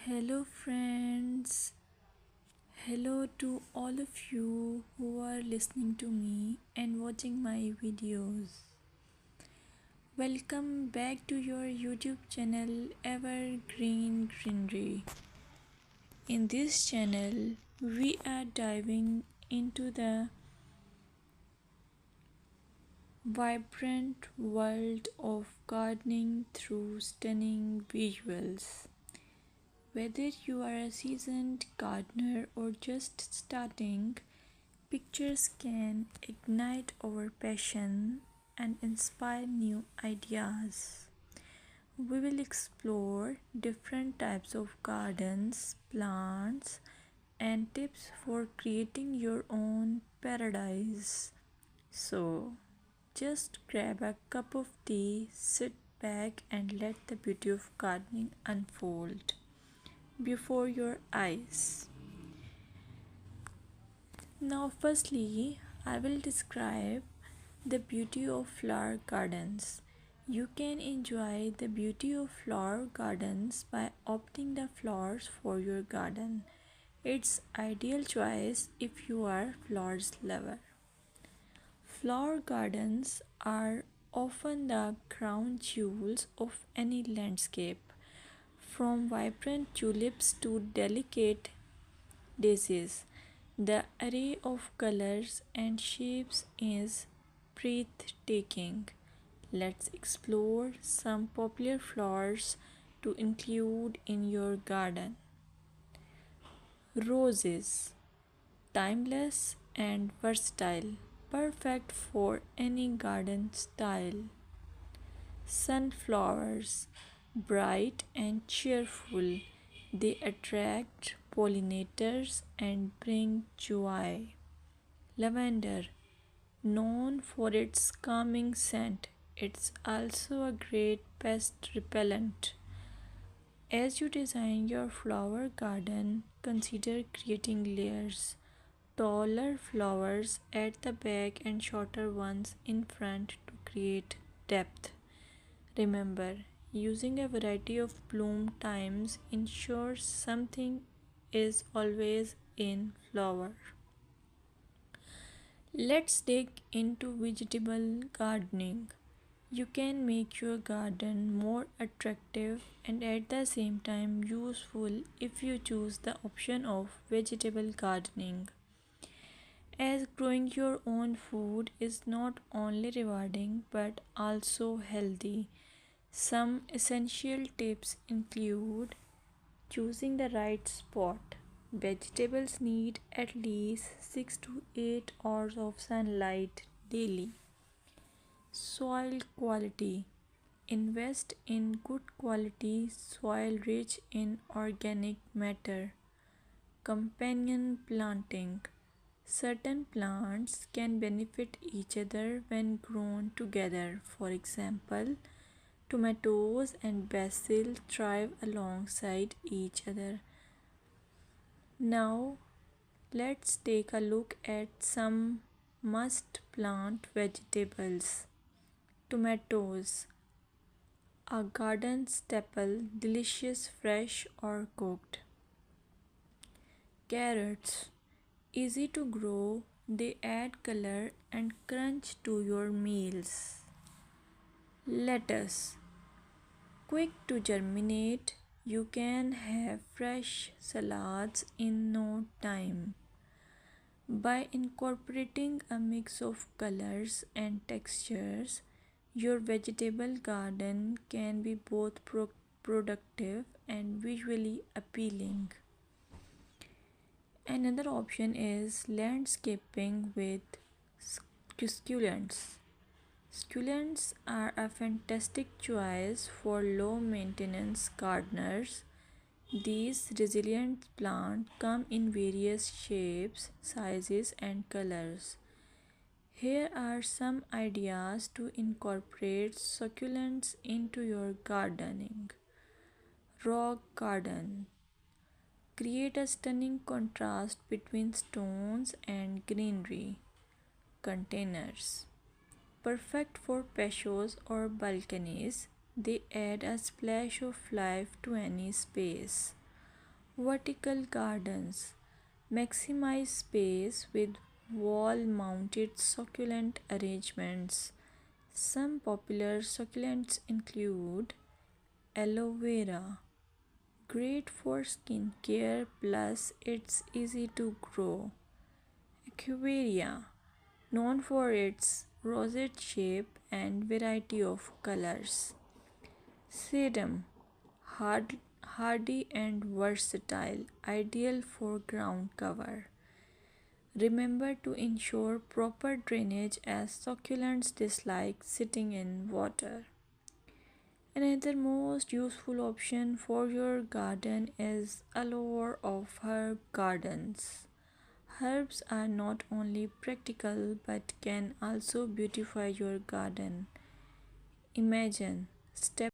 Hello, friends. Hello to all of you who are listening to me and watching my videos. Welcome back to your YouTube channel Evergreen Greenery. In this channel, we are diving into the vibrant world of gardening through stunning visuals. Whether you are a seasoned gardener or just starting, pictures can ignite our passion and inspire new ideas. We will explore different types of gardens, plants, and tips for creating your own paradise. So, just grab a cup of tea, sit back, and let the beauty of gardening unfold before your eyes. Now, firstly, I will describe the beauty of flower gardens. You can enjoy the beauty of flower gardens by opting the flowers for your garden. It's ideal choice if you are flowers lover. Flower gardens are often the crown jewels of any landscape, from vibrant tulips to delicate daisies. The array of colors and shapes is breathtaking. Let's explore some popular flowers to include in your garden. Roses, timeless and versatile, perfect for any garden style. Sunflowers, bright and cheerful, they attract pollinators and bring joy. Lavender, known for its calming scent, it's also a great pest repellent. As you design your flower garden, consider creating layers. Taller flowers at the back and shorter ones in front to create depth. Remember, using a variety of bloom times ensures something is always in flower. Let's dig into vegetable gardening. You can make your garden more attractive and at the same time useful if you choose the option of vegetable gardening. As growing your own food is not only rewarding but also healthy. Some essential tips include choosing the right spot. Vegetables need at least 6 to 8 hours of sunlight daily. Soil quality. Invest in good quality soil rich in organic matter. Companion planting. Certain plants can benefit each other when grown together. For example, tomatoes and basil thrive alongside each other. Now, let's take a look at some must plant vegetables. Tomatoes, a garden staple, delicious fresh or cooked. Carrots, easy to grow, they add color and crunch to your meals. Lettuce, quick to germinate, you can have fresh salads in no time. By incorporating a mix of colors and textures, your vegetable garden can be both productive and visually appealing. Another option is landscaping with succulents. Succulents are a fantastic choice for low maintenance gardeners. These resilient plants come in various shapes, sizes, and colors. Here are some ideas to incorporate succulents into your gardening. Rock garden. Create a stunning contrast between stones and greenery. Containers. Perfect for patios or balconies, they add a splash of life to any space. Vertical gardens maximize space with wall mounted succulent arrangements. Some popular succulents include aloe vera, great for skin care plus it's easy to grow. Echeveria, known for its rosette shape and variety of colors. Sedum, hardy and versatile, ideal for ground cover. Remember to ensure proper drainage as succulents dislike sitting in water. Another most useful option for your garden is allure of herb gardens. Herbs are not only practical but can also beautify your garden. Imagine step